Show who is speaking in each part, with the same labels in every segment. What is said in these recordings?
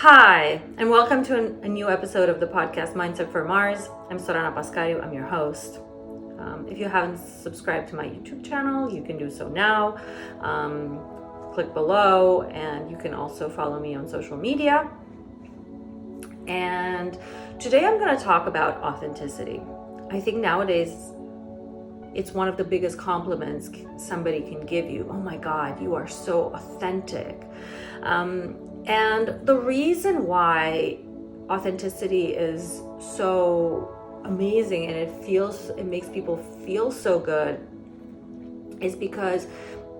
Speaker 1: Hi, and welcome to a new episode of the podcast Mindset for Mars. I'm Sorana Pascariu, I'm your host. If you haven't subscribed to my YouTube channel, you can do so now. Click below, and you can also follow me on social media. And today I'm going to talk about authenticity. I think nowadays it's one of the biggest compliments somebody can give you. Oh my God, you are so authentic. And the reason why authenticity is so amazing and it makes people feel so good is because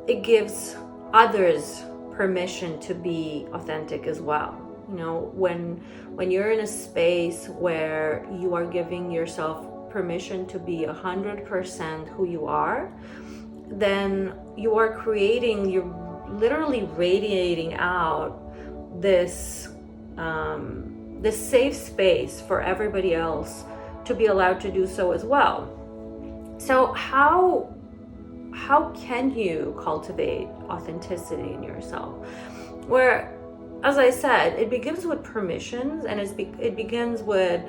Speaker 1: it gives others permission to be authentic as well. You know, when you're in a space where you are giving yourself permission to be 100% who you are, then you're literally radiating out this safe space for everybody else to be allowed to do so as well. So how can you cultivate authenticity in yourself? Where, as I said, it begins with permissions, and it begins with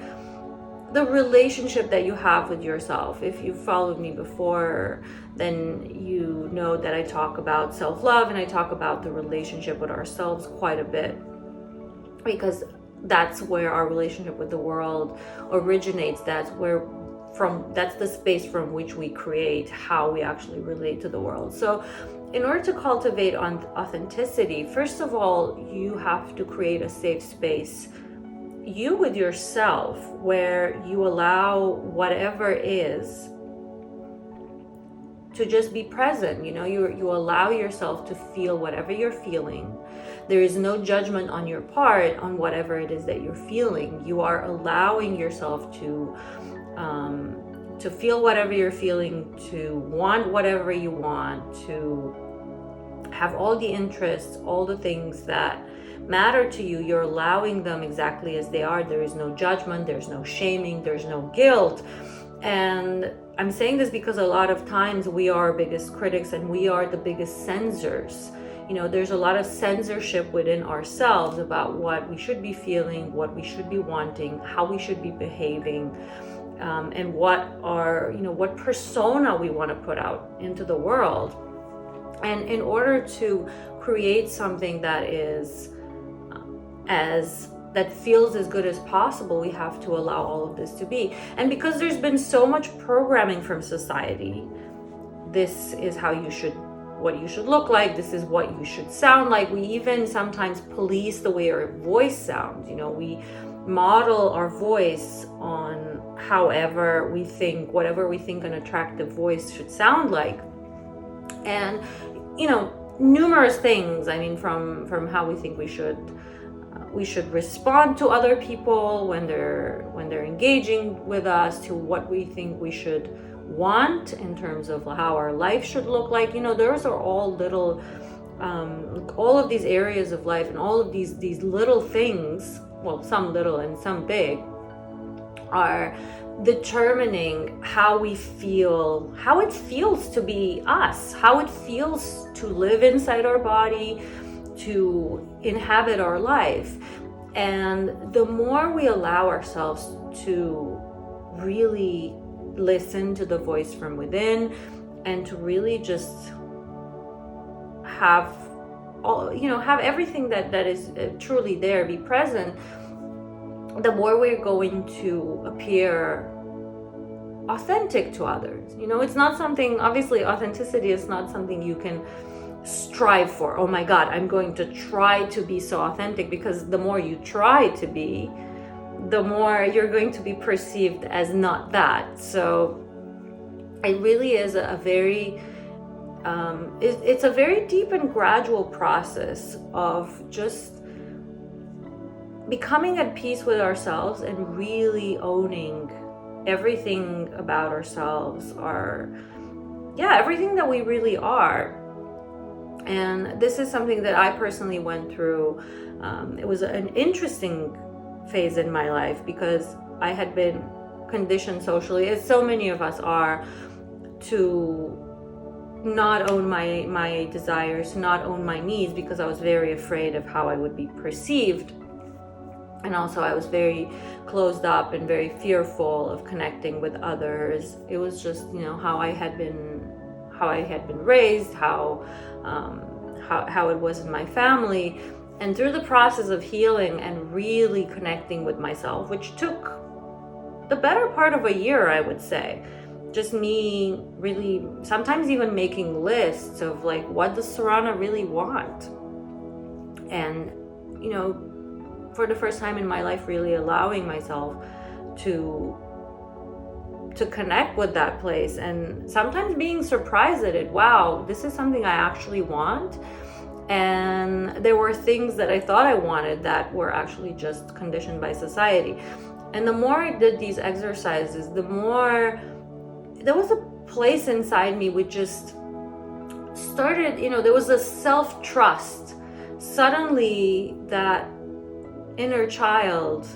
Speaker 1: the relationship that you have with yourself. If you've followed me before, then you know that I talk about self-love and I talk about the relationship with ourselves quite a bit, because that's where our relationship with the world originates. That's the space from which we create how we actually relate to the world. So in order to cultivate authenticity, first of all, you have to create a safe space, you with yourself, where you allow whatever is to just be present. You know, you allow yourself to feel whatever you're feeling. There is no judgment on your part on whatever it is that you're feeling. You are allowing yourself to feel whatever you're feeling, to want whatever you want, to have all the interests, all the things that matter to you. You're allowing them exactly as they are. There is no judgment, there's no shaming, there's no guilt. And I'm saying this because a lot of times we are our biggest critics and we are the biggest censors. You know, there's a lot of censorship within ourselves about what we should be feeling, what we should be wanting, how we should be behaving, and what persona we want to put out into the world. And in order to create something that feels as good as possible, we have to allow all of this to be. And because there's been so much programming from society, this is what you should look like, this is what you should sound like. We even sometimes police the way our voice sounds. You know, we model our voice on whatever we think an attractive voice should sound like. And, you know, numerous things. I mean, from how we think we should respond to other people when they're engaging with us, to what we think we should want in terms of how our life should look like. You know, those are all little all of these areas of life, and all of these little things, well, some little and some big, are determining how we feel, how it feels to be us, how it feels to live inside our body, to inhabit our life. And the more we allow ourselves to really listen to the voice from within, and to really just have everything that is truly there, be present, the more we're going to appear authentic to others. You know, it's not something, obviously authenticity is not something you can strive for. Oh my God, I'm going to try to be so authentic, because the more you try to be, the more you're going to be perceived as not that. So it really is it's a very deep and gradual process of just becoming at peace with ourselves and really owning everything about ourselves, everything that we really are. And this is something that I personally went through. It was an interesting phase in my life, because I had been conditioned socially, as so many of us are, to not own my desires, to not own my needs, because I was very afraid of how I would be perceived. And also I was very closed up and very fearful of connecting with others. It was just, how I had been raised, how it was in my family. And through the process of healing and really connecting with myself, which took the better part of a year, I would say, just me really sometimes even making lists of like, what does Sarana really want? And, for the first time in my life, really allowing myself to connect with that place, and sometimes being surprised at it. Wow, this is something I actually want. And there were things that I thought I wanted that were actually just conditioned by society. And the more I did these exercises, the more there was a place inside me which just started, there was a self-trust. Suddenly that inner child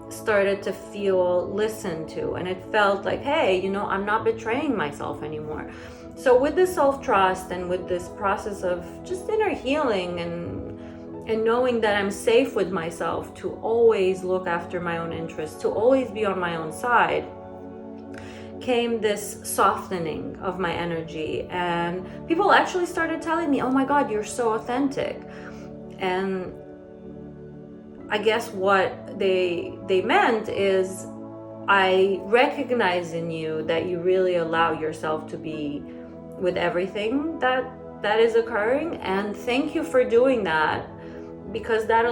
Speaker 1: started to feel listened to, and it felt like, hey, I'm not betraying myself anymore. So with this self-trust and with this process of just inner healing and knowing that I'm safe with myself to always look after my own interests, to always be on my own side, came this softening of my energy. And people actually started telling me, oh my God, you're so authentic. And I guess what they meant is, I recognize in you that you really allow yourself to be with everything that is occurring, and thank you for doing that, because that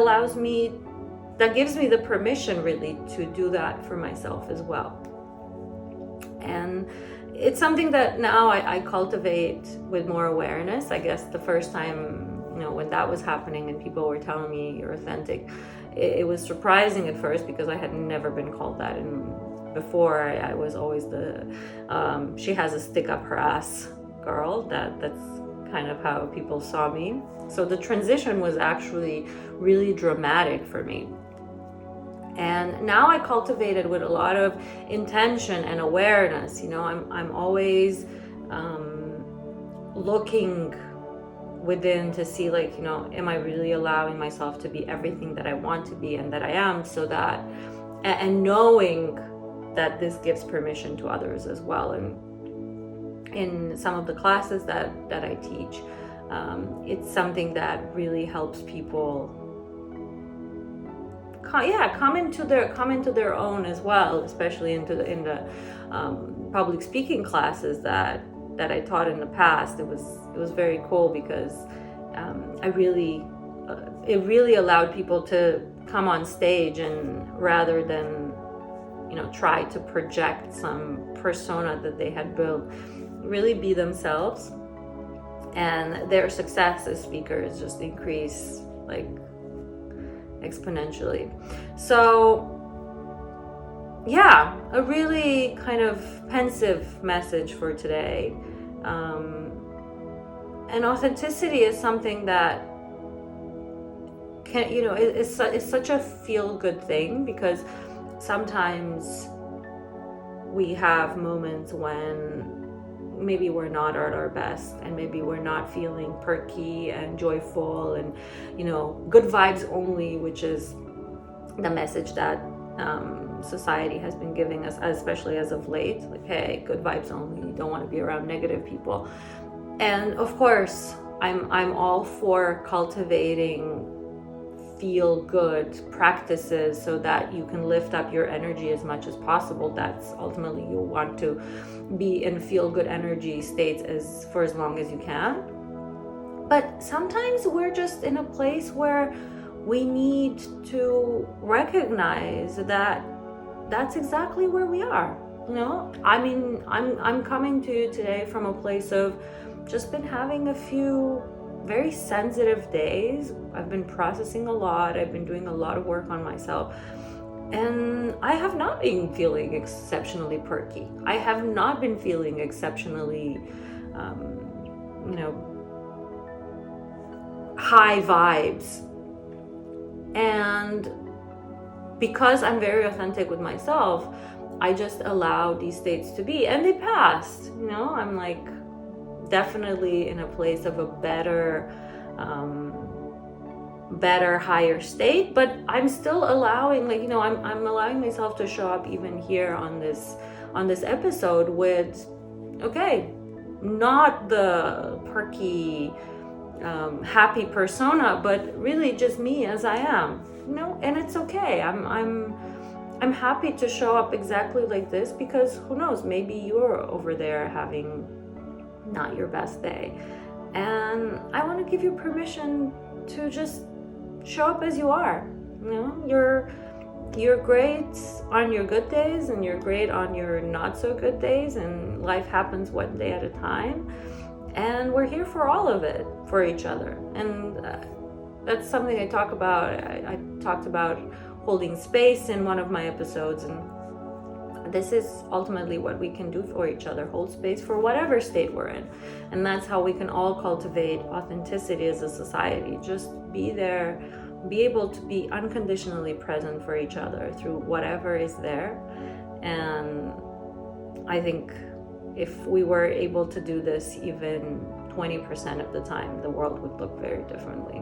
Speaker 1: gives me the permission really to do that for myself as well. And it's something that now I cultivate with more awareness. I guess the first time, when that was happening and people were telling me you're authentic, it was surprising at first, because I had never been called that. And before, I was always the she has a stick up her ass girl. That's kind of how people saw me. So the transition was actually really dramatic for me. And now I cultivate it with a lot of intention and awareness. I'm always looking within to see, like, am I really allowing myself to be everything that I want to be and that I am, so that, and knowing that this gives permission to others as well. And in some of the classes that I teach, it's something that really helps people come into their own as well, especially in the public speaking classes that I taught in the past. It was very cool, because it really allowed people to come on stage, and rather than try to project some persona that they had built, really be themselves, and their success as speakers just increase like exponentially. So yeah, a really kind of pensive message for today. And authenticity is something that it's such a feel-good thing, because sometimes we have moments when maybe we're not at our best, and maybe we're not feeling perky and joyful and good vibes only, which is the message that society has been giving us, especially as of late. Like, hey, good vibes only, you don't want to be around negative people. And of course, I'm all for cultivating feel good practices so that you can lift up your energy as much as possible. That's ultimately, you want to be in feel good energy states for as long as you can. But sometimes we're just in a place where we need to recognize that that's exactly where we are. I'm coming to you today from a place of just been having a few very sensitive days. I've been processing a lot. I've been doing a lot of work on myself. And I have not been feeling exceptionally perky. I have not been feeling exceptionally, high vibes. And because I'm very authentic with myself, I just allow these states to be, and they passed. I'm like definitely in a place of a better better, higher state, but I'm still allowing, like, I'm allowing myself to show up even here on this episode with, okay, not the perky, happy persona, but really just me as I am, and it's okay. I'm happy to show up exactly like this, because who knows, maybe you're over there having not your best day, and I want to give you permission to just show up as you are. You're great on your good days, and you're great on your not so good days, and life happens one day at a time, and we're here for all of it, for each other. And that's something I talk about. I talked about holding space in one of my episodes, and this is ultimately what we can do for each other: hold space for whatever state we're in. And that's how we can all cultivate authenticity as a society. Just be there, be able to be unconditionally present for each other through whatever is there. And I think if we were able to do this even 20% of the time, the world would look very differently.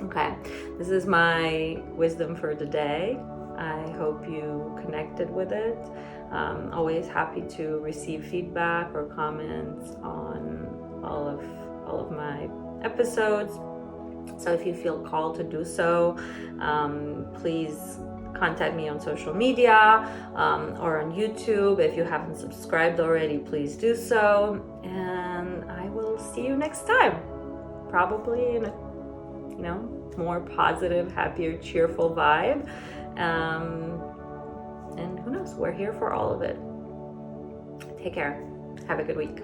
Speaker 1: Okay, this is my wisdom for the day. I hope you connected with it. Always happy to receive feedback or comments on all of my episodes. So if you feel called to do so, please contact me on social media or on YouTube. If you haven't subscribed already, please do so. And I will see you next time, probably in a more positive, happier, cheerful vibe. And who knows, we're here for all of it. Take care. Have a good week.